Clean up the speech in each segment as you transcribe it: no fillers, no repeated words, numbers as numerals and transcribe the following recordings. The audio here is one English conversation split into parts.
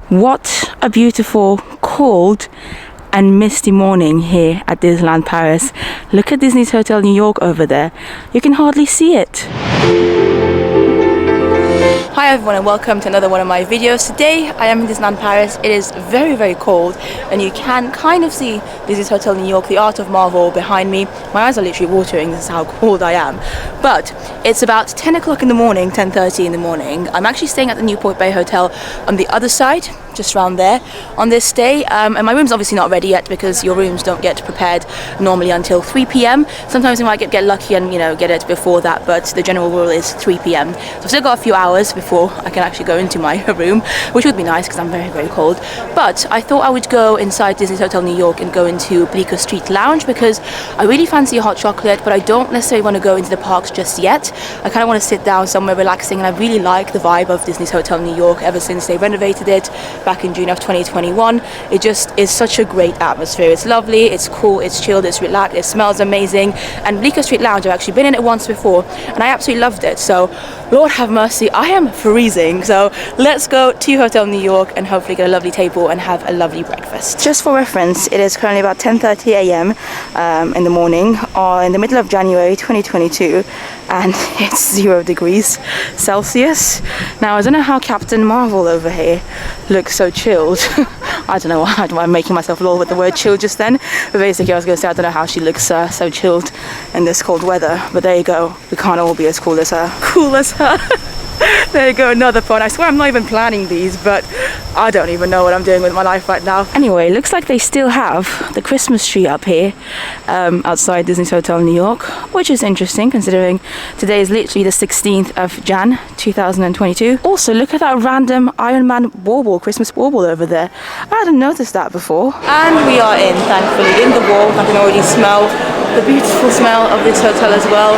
What a beautiful, cold and misty morning here at Disneyland Paris. Look at Disney's Hotel New York over there. You can hardly see it. Hi everyone and welcome to another one of my videos. Today I am in Disneyland Paris. It is very, very cold and you can kind of see Disney's Hotel New York, the Art of Marvel behind me. My eyes are literally watering, this is how cold I am. But it's about 10 o'clock in the morning, 10:30 in the morning. I'm actually staying at the Newport Bay Hotel on the other side, just around there on this day, and my room's obviously not ready yet because your rooms don't get prepared normally until 3 p.m. Sometimes you might get lucky and get it before that, but the general rule is 3 p.m. So I've still got a few hours before I can actually go into my room, which would be nice because I'm very, very cold. But I thought I would go inside Disney's Hotel New York and go into Bleecker Street Lounge because I really fancy a hot chocolate, but I don't necessarily want to go into the parks just yet. I kind of want to sit down somewhere relaxing, and I really like the vibe of Disney's Hotel New York ever since they renovated it back in June of 2021. It just is such a great atmosphere. It's lovely, it's cool, it's chilled, it's relaxed, it smells amazing. And Bleecker Street Lounge, I've actually been in it once before and I absolutely loved it. So Lord have mercy, I am freezing. So let's go to Hotel New York and hopefully get a lovely table and have a lovely breakfast. Just for reference, it is currently about 10:30 a.m. In the morning in the middle of January 2022, and it's 0 degrees Celsius. Now I don't know how Captain Marvel over here looks so chilled. I don't know why I'm making myself lol with the word chill just then, but basically I was going to say I don't know how she looks so chilled in this cold weather, but there you go, we can't all be as cool as her. There you go, another pun. I swear I'm not even planning these, but I don't even know what I'm doing with my life right now. Anyway, looks like they still have the Christmas tree up here outside Disney's Hotel New York, which is interesting considering today is literally the 16th of Jan 2022. Also, look at that random Iron Man warble, Christmas warble over there. I hadn't noticed that before. And we are in, thankfully, in the wall. I can already smell the beautiful smell of this hotel as well.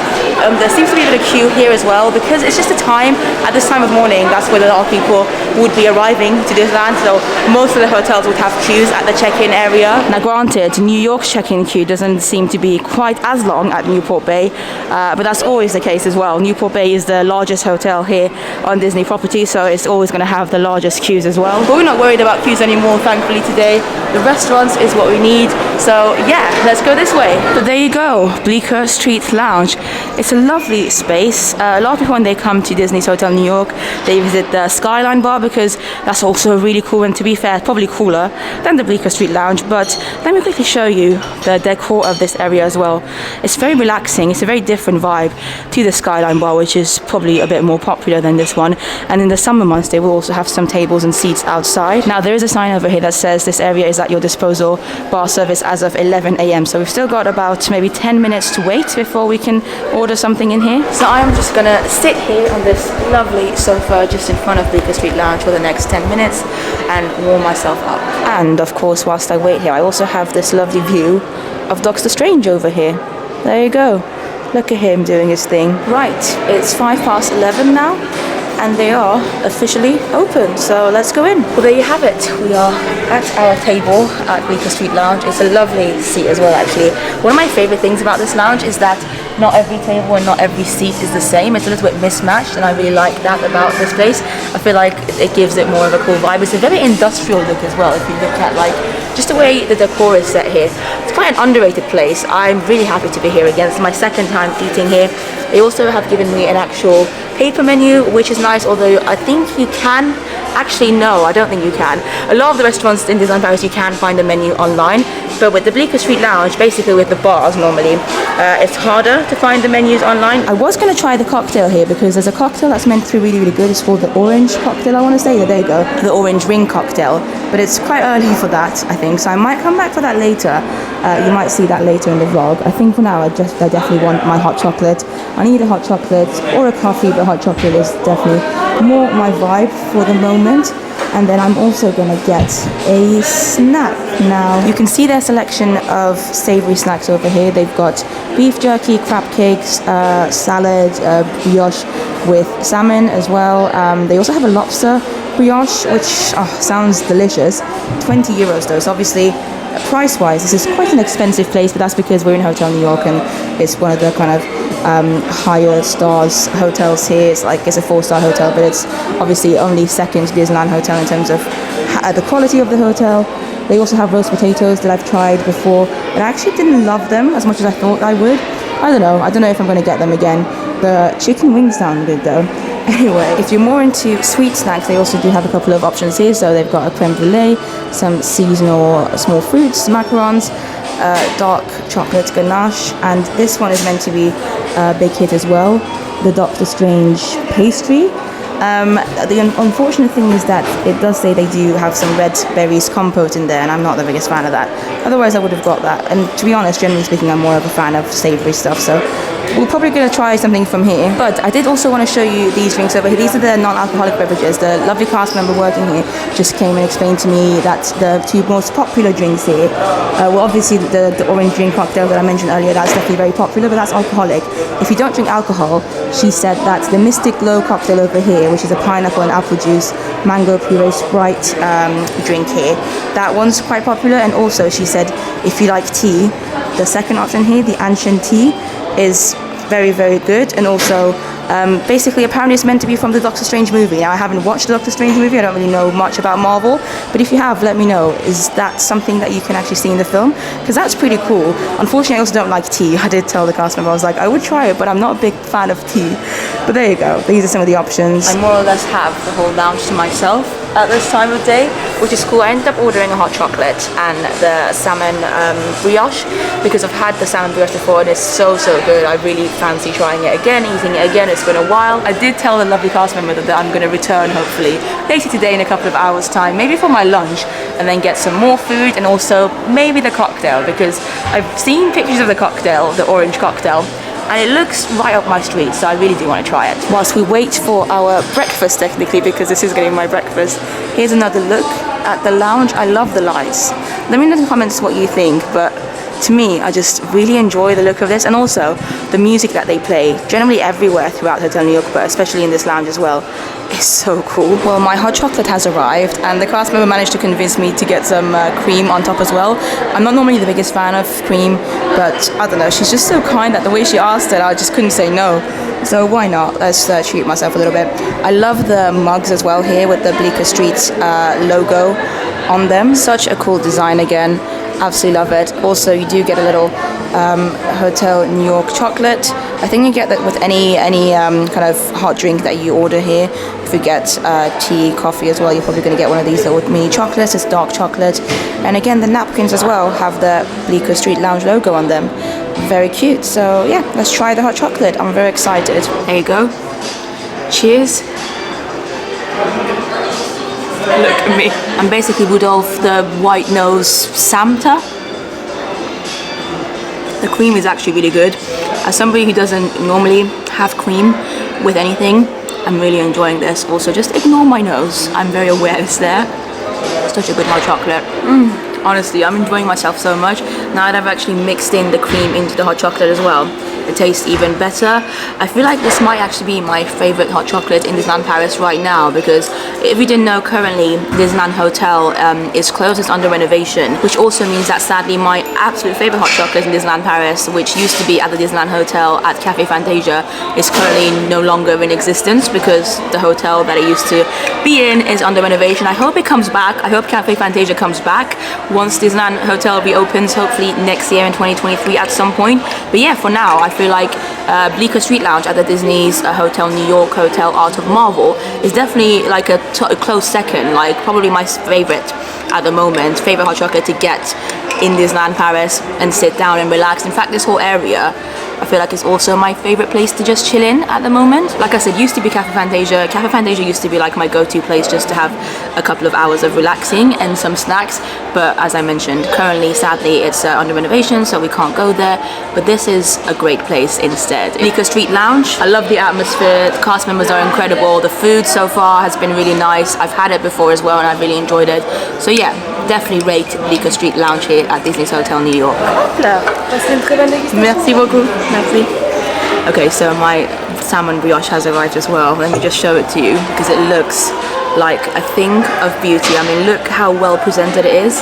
There seems to be a bit of queue here as well because it's just a time, at this time of morning, that's when a lot of people would be arriving to Disneyland, so most of the hotels would have queues at the check-in area. Now granted, New York's check-in queue doesn't seem to be quite as long at Newport Bay, but that's always the case as well. Newport Bay is the largest hotel here on Disney property, so it's always going to have the largest queues as well. But we're not worried about queues anymore, thankfully, today. The restaurants is what we need, so yeah, let's go this way. But there you go, Bleecker Street Lounge. It's a lovely space. A lot of people, when they come to Disney's Hotel New York, they visit the Skyline bar because that's also really cool, and to be fair, probably cooler than the Bleecker Street Lounge. But let me quickly show you the decor of this area as well. It's very relaxing. It's a very different vibe to the Skyline bar, which is probably a bit more popular than this one. And in the summer months, they will also have some tables and seats outside. Now there is a sign over here that says this area is at your disposal, bar service as of 11 a.m. So we've still got about maybe 10 minutes to wait before we can order something in here. So I am just gonna sit here on this lovely sofa just in front of Bleecker Street Lounge for the next 10 minutes and warm myself up. And of course, whilst I wait here, I also have this lovely view of Doctor Strange over here. There you go. Look at him doing his thing. Right, it's 11:05 now, and they are officially open, so let's go in. Well, there you have it. We are at our table at Bleecker Street Lounge. It's a lovely seat as well, actually. One of my favorite things about this lounge is that not every table and not every seat is the same. It's a little bit mismatched, and I really like that about this place. I feel like it gives it more of a cool vibe. It's a very industrial look as well, if you look at just the way the decor is set here. It's quite an underrated place. I'm really happy to be here again. It's my second time eating here. They also have given me an actual paper menu, which is nice, although I think you can. Actually, no, I don't think you can. A lot of the restaurants in Disneyland Paris, you can find the menu online, but with the Bleecker Street Lounge, basically with the bars normally, it's harder to find the menus online. I was going to try the cocktail here because there's a cocktail that's meant to be really, really good. It's called the orange cocktail, I want to say. Yeah, there you go. The orange ring cocktail. But it's quite early for that, I think, so I might come back for that later. You might see that later in the vlog. I think for now, I definitely want my hot chocolate. I need a hot chocolate or a coffee, but hot chocolate is definitely more my vibe for the moment. And then I'm also gonna get a snack. Now you can see their selection of savory snacks over here. They've got beef jerky, crab cakes, salad, brioche with salmon as well. They also have a lobster brioche, which sounds delicious. 20 euros though, so obviously price-wise this is quite an expensive place, but that's because we're in Hotel New York and it's one of the kind of higher stars hotels here. It's like it's a 4-star hotel, but it's obviously only second to Disneyland Hotel in terms of the quality of the hotel. They also have roast potatoes that I've tried before, and I actually didn't love them as much as I thought I would. I don't know if I'm going to get them again. The chicken wings sound good though. Anyway, if you're more into sweet snacks, they also do have a couple of options here. So they've got a creme brulee, some seasonal small fruits, macarons, dark chocolate ganache, and this one is meant to be a big hit as well, the Doctor Strange pastry. The unfortunate thing is that it does say they do have some red berries compote in there, and I'm not the biggest fan of that. Otherwise I would have got that, and to be honest, generally speaking, I'm more of a fan of savoury stuff, so we're probably going to try something from here. But I did also want to show you these drinks over here. These are the non-alcoholic beverages. The lovely cast member working here just came and explained to me that the two most popular drinks here, well, obviously the orange drink cocktail that I mentioned earlier, that's definitely very popular, but that's alcoholic. If you don't drink alcohol, she said that the Mystic Glow cocktail over here, which is a pineapple and apple juice, mango puree Sprite drink here, that one's quite popular. And also she said if you like tea, the second option here, the ancient tea, is very, very good. And also basically apparently it's meant to be from the Doctor Strange movie. Now I haven't watched the Doctor Strange movie, I don't really know much about Marvel, but if you have, let me know. Is that something that you can actually see in the film? Because that's pretty cool. Unfortunately I also don't like tea. I did tell the cast member, I was like, I would try it, but I'm not a big fan of tea. But there you go, these are some of the options. I more or less have the whole lounge to myself at this time of day, which is cool. I ended up ordering a hot chocolate and the salmon brioche because I've had the salmon brioche before and it's so good. I really fancy trying it again, eating it again. It's been a while. I did tell the lovely cast member that I'm going to return hopefully later today in a couple of hours time, maybe for my lunch, and then get some more food and also maybe the cocktail, because I've seen pictures of the cocktail, the orange cocktail, and it looks right up my street, so I really do want to try it. Whilst we wait for our breakfast technically, because this is getting my breakfast, here's another look at the lounge. I love the lights. Let me know in the comments what you think, but to me, I just really enjoy the look of this, and also the music that they play, generally everywhere throughout Hotel New York, but especially in this lounge as well, is so cool. Well, my hot chocolate has arrived, and the cast member managed to convince me to get some cream on top as well. I'm not normally the biggest fan of cream, but I don't know, she's just so kind that the way she asked it, I just couldn't say no. So why not? Let's treat myself a little bit. I love the mugs as well here with the Bleecker Street logo on them. Such a cool design again. Absolutely love it. Also, you do get a little Hotel New York chocolate. I think you get that with any kind of hot drink that you order here. If you get tea, coffee as well, you're probably going to get one of these little mini chocolates. It's dark chocolate. And again, the napkins as well have the Bleecker Street Lounge logo on them. Very cute. So yeah, let's try the hot chocolate. I'm very excited. There you go. Cheers. Look at me. I'm basically Rudolph the White-Nosed Santa. The cream is actually really good. As somebody who doesn't normally have cream with anything, I'm really enjoying this. Also, just ignore my nose. I'm very aware it's there. Such a good hot chocolate. Honestly, I'm enjoying myself so much. Now that I've actually mixed in the cream into the hot chocolate as well, it tastes even better. I feel like this might actually be my favorite hot chocolate in Disneyland Paris right now, because if you didn't know, currently Disneyland Hotel is closed, it's under renovation, which also means that sadly my absolute favorite hot chocolate in Disneyland Paris, which used to be at the Disneyland Hotel at Cafe Fantasia, is currently no longer in existence because the hotel that it used to be in is under renovation. I hope it comes back. I hope Cafe Fantasia comes back once Disneyland Hotel reopens, hopefully next year in 2023 at some point. But yeah, for now I feel like Bleecker Street Lounge at the Disney's Hotel New York Hotel Art of Marvel is definitely like a close second, like probably my favorite at the moment, favorite hot chocolate to get in Disneyland Paris and sit down and relax. In fact, this whole area I feel like it's also my favorite place to just chill in at the moment. Like I said, used to be Cafe Fantasia. Cafe Fantasia used to be like my go-to place just to have a couple of hours of relaxing and some snacks, but as I mentioned, currently sadly it's under renovation, so we can't go there, but this is a great place instead. Bleecker Street Lounge, I love the atmosphere, the cast members are incredible, the food so far has been really nice. I've had it before as well and I really enjoyed it, so yeah, definitely rate Bleecker Street Lounge here at Disney's Hotel New York. Merci beaucoup. Merci. Okay, so my salmon brioche has arrived as well. Let me just show it to you because it looks like a thing of beauty. I mean, look how well presented it is.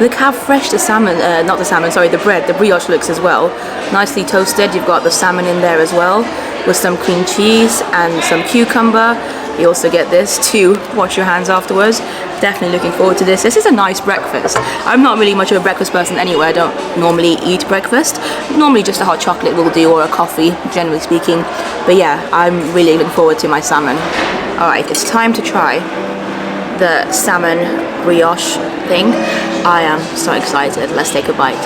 Look how fresh the salmon, not the salmon, sorry, the bread, the brioche looks as well. Nicely toasted. You've got the salmon in there as well, with some cream cheese and some cucumber. You also get this to wash your hands afterwards. Definitely looking forward to this. This is a nice breakfast. I'm not really much of a breakfast person anyway. I don't normally eat breakfast. Normally just a hot chocolate will do, or a coffee, generally speaking. But yeah, I'm really looking forward to my salmon. Alright, it's time to try the salmon brioche thing. I am so excited. Let's take a bite.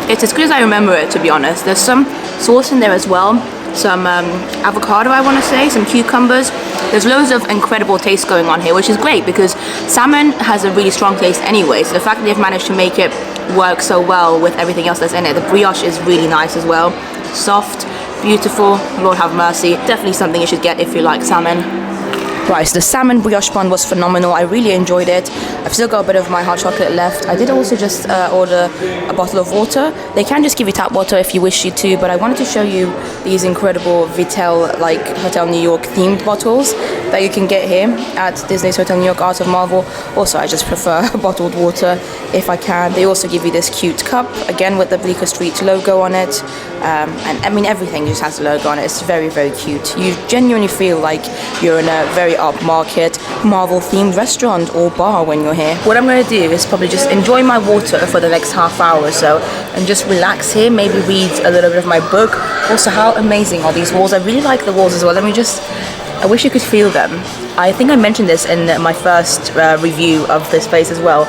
It's as good as I remember it, to be honest. There's some sauce in there as well. Some avocado, I want to say, some cucumbers. There's loads of incredible taste going on here, which is great because salmon has a really strong taste anyway. So the fact that they've managed to make it work so well with everything else that's in it. The brioche is really nice as well. Soft, beautiful, Lord have mercy. Definitely something you should get if you like salmon. Right, so the salmon brioche bun was phenomenal. I really enjoyed it. I've still got a bit of my hot chocolate left. I did also just order a bottle of water. They can just give you tap water if you wish you to, but I wanted to show you these incredible Vitel, like Hotel New York themed bottles that you can get here at Disney's Hotel New York Art of Marvel. Also, I just prefer bottled water if I can. They also give you this cute cup, again with the Bleecker Street logo on it. And I mean, everything just has a logo on it. It's very, very cute. You genuinely feel like you're in a very upmarket Marvel themed restaurant or bar when you're here. What I'm going to do is probably just enjoy my water for the next half hour or so and just relax here, maybe read a little bit of my book. Also, how amazing are these walls? I really like the walls as well. I wish you could feel them. I think I mentioned this in my first review of this place as well,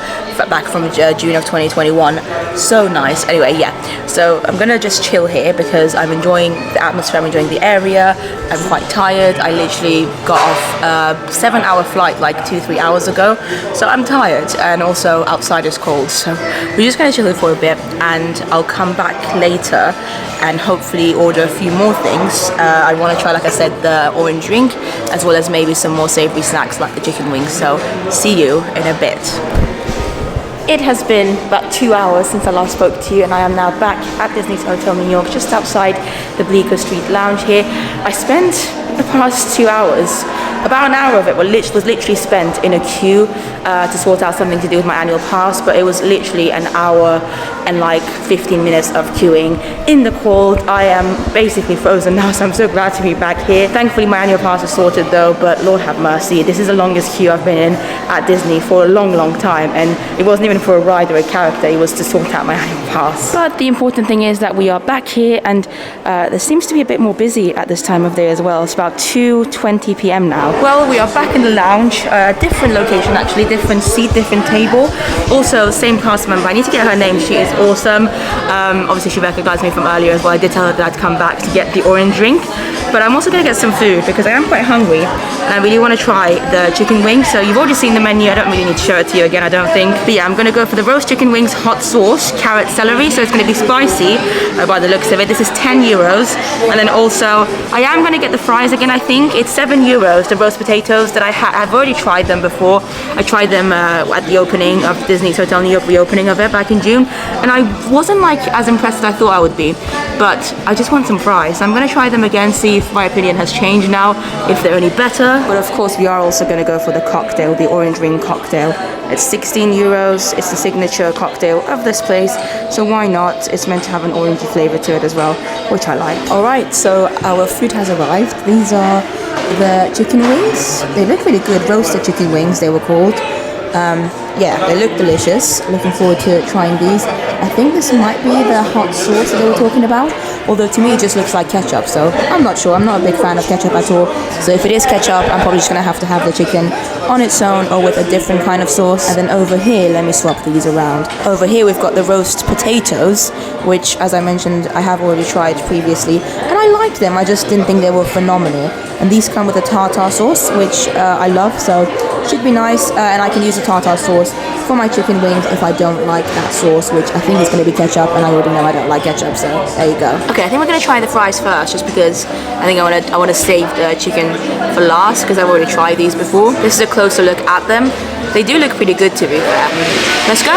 back from June of 2021. So nice. Anyway, yeah. So I'm gonna just chill here because I'm enjoying the atmosphere, I'm enjoying the area. I'm quite tired. I literally got off a 7-hour flight like 2-3 hours ago. So I'm tired, and also outside is cold. So we're just gonna chill here for a bit, and I'll come back later and hopefully order a few more things. I want to try, like I said, the orange drink, as well as maybe some more savory snacks like the chicken wings. So see you in a bit. It has been about 2 hours since I last spoke to you, and I am now back at Disney's Hotel New York, just outside the Bleecker Street Lounge here. I spent the past 2 hours, about an hour of it was literally spent in a queue to sort out something to do with my annual pass, but it was literally an hour and like 15 minutes of queuing in the cold. I am basically frozen now, so I'm so glad to be back here. Thankfully my annual pass is sorted though, but Lord have mercy, this is the longest queue I've been in at Disney for a long time, and it wasn't even for a ride or a character, it was to sort out my annual pass. But the important thing is that we are back here, and there seems to be a bit more busy at this time of day as well. It's about 2:20 p.m. now. Well, we are back in the lounge, different location actually, different seat, different table. Also, same cast member. I need to get her name. She is awesome. Obviously, she recognized me from earlier as well. I did tell her that I'd come back to get the orange drink. But I'm also going to get some food because I am quite hungry and I really want to try the chicken wings. So you've already seen the menu. I don't really need to show it to you again, I don't think. But yeah, I'm going to go for the roast chicken wings, hot sauce, carrot, celery. So it's going to be spicy by the looks of it. This is 10 euros. And then also, I am going to get the fries again, I think. It's 7 euros, the roast potatoes that I've already tried them before. I tried them at the opening of Disney's Hotel New York, reopening of it back in June. And I wasn't like as impressed as I thought I would be. But I just want some fries. So I'm going to try them again, see if my opinion has changed now, if they're any better. But of course, we are also going to go for the cocktail, the orange ring cocktail. It's 16 euros. It's the signature cocktail of this place. So why not? It's meant to have an orangey flavor to it as well, which I like. All right, so our food has arrived. These are the chicken wings. They look really good. Roasted chicken wings, they were called. Yeah, they look delicious. Looking forward to trying these. I think this might be the hot sauce that they were talking about, although to me it just looks like ketchup, so I'm not sure. I'm not a big fan of ketchup at all, so if it is ketchup, I'm probably just going to have the chicken on its own or with a different kind of sauce. And then over here, let me swap these around. Over here we've got the roast potatoes, which, as I mentioned, I have already tried previously, and I liked them. I just didn't think they were phenomenal. And these come with a tartar sauce, which I love, so should be nice. And I can use the tartar sauce for my chicken wings if I don't like that sauce, which I think is going to be ketchup, and I already know I don't like ketchup, so there you go. Okay, I think we're going to try the fries first, just because I think I want to save the chicken for last, because I've already tried these before. This is a closer look at them. They do look pretty good, to be fair. Let's go.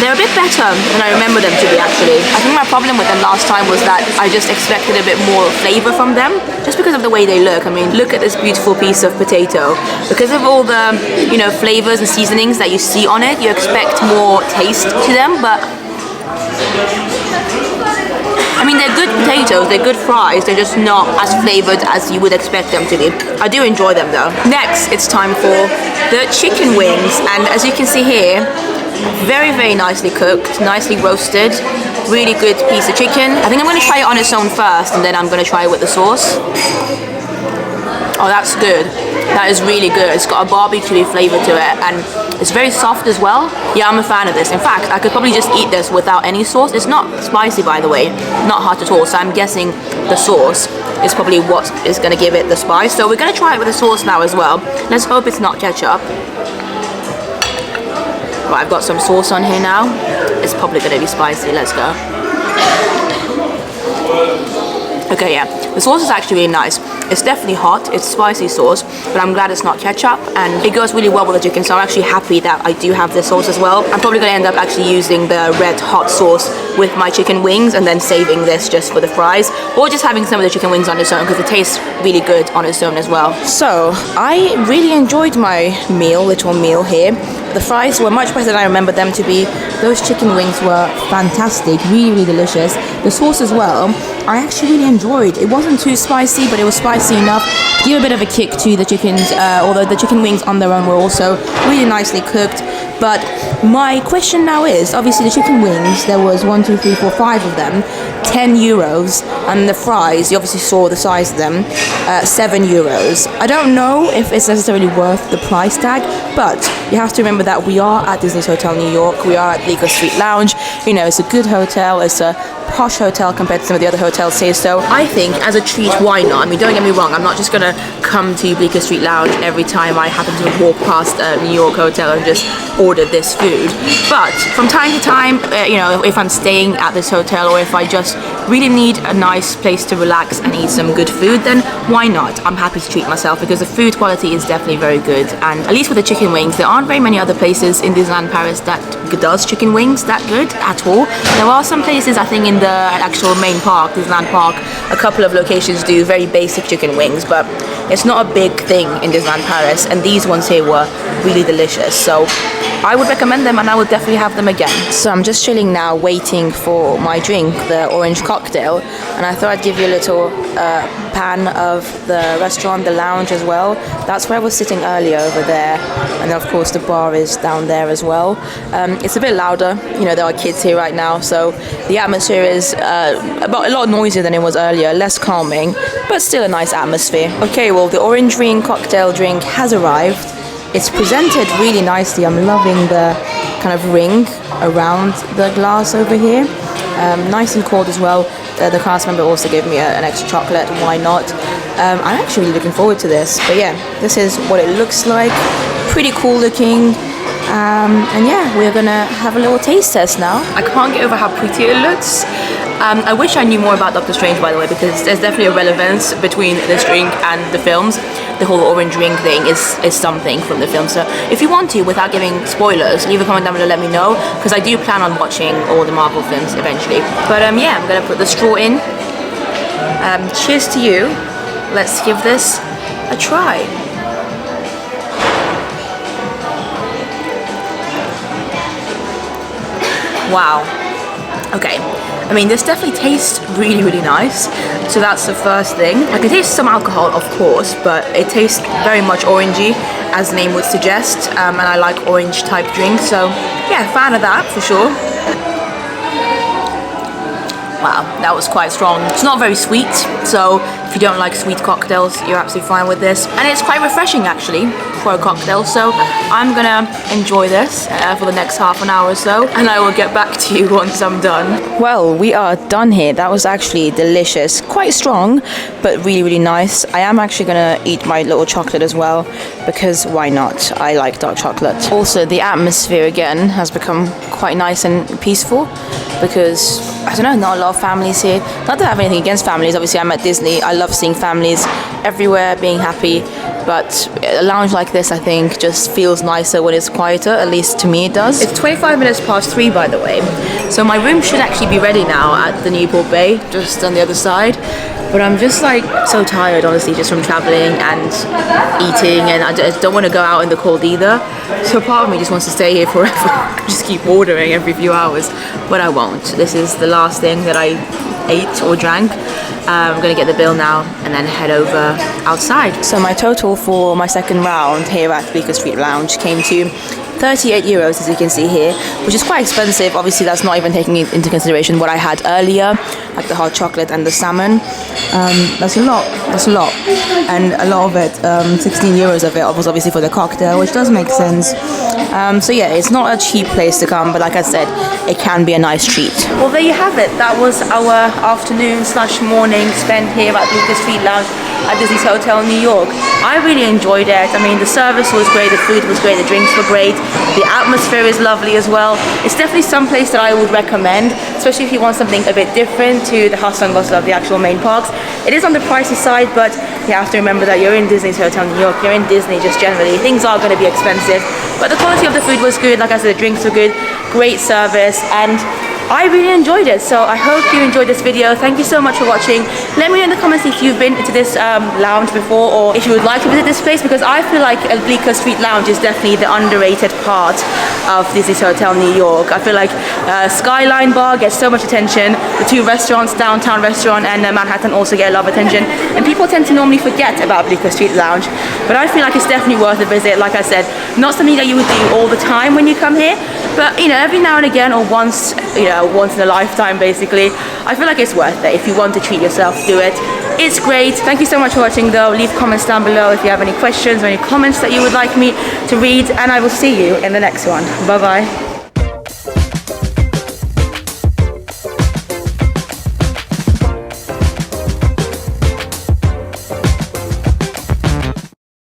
They're a bit better than I remember them to be, actually. I think my problem with them last time was that I just expected a bit more flavor from them, just because of the way they look. I mean, look at this beautiful piece of potato. Because of all the, you know, flavors and seasonings that you see on it, you expect more taste to them, but I mean, they're good potatoes, they're good fries, they're just not as flavored as you would expect them to be. I do enjoy them though. Next, it's time for the chicken wings, and as you can see here, very, very nicely cooked, nicely roasted, really good piece of chicken. I think I'm going to try it on its own first, and then I'm going to try it with the sauce. Oh, that's good. That is really good. It's got a barbecue flavor to it, and it's very soft as well. Yeah, I'm a fan of this. In fact, I could probably just eat this without any sauce. It's not spicy, by the way, not hot at all, so I'm guessing the sauce is probably what is going to give it the spice. So we're going to try it with the sauce now as well. Let's hope it's not ketchup. Right, I've got some sauce on here now. It's probably going to be spicy. Let's go. Okay, yeah, the sauce is actually really nice. It's definitely hot, it's spicy sauce, but I'm glad it's not ketchup, and it goes really well with the chicken, so I'm actually happy that I do have this sauce as well. I'm probably going to end up actually using the red hot sauce with my chicken wings and then saving this just for the fries, or just having some of the chicken wings on its own, because it tastes really good on its own as well. So, I really enjoyed my little meal here. The fries were much better than I remembered them to be. Those chicken wings were fantastic, really, really delicious. The sauce as well, I actually really enjoyed. It wasn't too spicy, but it was spicy enough to give a bit of a kick to the chickens, although the chicken wings on their own were also really nicely cooked. But my question now is, obviously the chicken wings, there was 1, 2, 3, 4, 5 of them, 10 euros, and the fries, you obviously saw the size of them, 7 euros. I don't know if it's necessarily worth the price tag, but you have to remember that we are at Disney's Hotel New York, we are at Bleecker Street Lounge. You know, it's a good hotel, it's a posh hotel compared to some of the other hotels here, so I think as a treat, why not? I mean, don't get me wrong, I'm not just gonna come to Bleecker Street Lounge every time I happen to walk past a New York hotel and just order this food, but from time to time, you know, if I'm staying at this hotel or if I just really need a nice place to relax and eat some good food, then why not? I'm happy to treat myself because the food quality is definitely very good, and at least with the chicken wings, there aren't very many other places in Disneyland Paris that does chicken wings that good at all. There are some places, I think in the actual main park, Disneyland Park, a couple of locations do very basic chicken wings, but it's not a big thing in Disneyland Paris, and these ones here were really delicious, so I would recommend them and I would definitely have them again. So I'm just chilling now waiting for my drink, the orange cocktail, and I thought I'd give you a little pan of the restaurant, the lounge as well. That's where I was sitting earlier over there, and then of course the bar is down there as well. It's a bit louder, you know, there are kids here right now, so the atmosphere is a lot noisier than it was earlier, less calming, but still a nice atmosphere. Okay, well the orange ring cocktail drink has arrived. It's presented really nicely. I'm loving the kind of ring around the glass over here. Nice and cold as well. The cast member also gave me an extra chocolate. Why not? I'm actually really looking forward to this. But yeah, this is what it looks like. Pretty cool looking. And yeah, we're gonna have a little taste test now. I can't get over how pretty it looks. I wish I knew more about Doctor Strange, by the way, because there's definitely a relevance between this drink and the films. The whole orange ring thing is something from the film. So if you want to, without giving spoilers, leave a comment down below, let me know, because I do plan on watching all the Marvel films eventually. But yeah, I'm gonna put the straw in. Cheers to you. Let's give this a try. Wow. Okay. I mean, this definitely tastes really, really nice. So that's the first thing. I can taste some alcohol, of course, but it tastes very much orangey, as the name would suggest. And I like orange type drinks, so yeah, fan of that for sure. Wow, that was quite strong. It's not very sweet, so if you don't like sweet cocktails, you're absolutely fine with this. And it's quite refreshing actually for a cocktail, so I'm gonna enjoy this for the next half an hour or so, and I will get back to you once I'm done. Well, we are done here. That was actually delicious. Quite strong, but really, really nice. I am actually gonna eat my little chocolate as well, because why not? I like dark chocolate. Also, the atmosphere again has become quite nice and peaceful, because I don't know, not a lot of families here. Not that I have anything against families, obviously I'm at Disney, I love seeing families everywhere, being happy. But a lounge like this, I think, just feels nicer when it's quieter. At least to me, it does. It's 25 minutes past 3, by the way. So my room should actually be ready now at the Newport Bay, just on the other side. But I'm just like so tired, honestly, just from traveling and eating, and I just don't want to go out in the cold either. So part of me just wants to stay here forever, just keep ordering every few hours, but I won't. This is the last thing that I ate or drank. I'm gonna get the bill now and then head over outside. So my total for my second round here at Bleecker Street Lounge came to 38 euros, as you can see here, which is quite expensive. Obviously, that's not even taking into consideration what I had earlier, like the hot chocolate and the salmon. That's a lot. And a lot of it, 16 euros of it was obviously for the cocktail, which does make sense. So yeah, it's not a cheap place to come, but like I said, it can be a nice treat. Well, there you have it. That was our afternoon/morning spent here at Bleecker Street Lounge at Disney's Hotel in New York. I really enjoyed it. I mean, the service was great, the food was great, the drinks were great, the atmosphere is lovely as well. It's definitely some place that I would recommend, especially if you want something a bit different to the hustle and bustle of the actual main parks. It is on the pricey side, but you have to remember that you're in Disney's Hotel in New York, you're in Disney just generally. Things are going to be expensive, but the quality of the food was good. Like I said, the drinks were good, great service, and I really enjoyed it. So I hope you enjoyed this video. Thank you so much for watching. Let me know in the comments if you've been to this lounge before, or if you would like to visit this place, because I feel like Bleecker Street Lounge is definitely the underrated part of Disney's Hotel New York. I feel like Skyline Bar gets so much attention. The two restaurants, Downtown Restaurant and Manhattan, also get a lot of attention, and people tend to normally forget about Bleecker Street Lounge, but I feel like it's definitely worth a visit. Like I said, not something that you would do all the time when you come here, but you know, every now and again, or once in a lifetime basically, I feel like it's worth it. If you want to treat yourself, do it. It's great. Thank you so much for watching though. Leave comments down below if you have any questions or any comments that you would like me to read, and I will see you in the next one. Bye bye.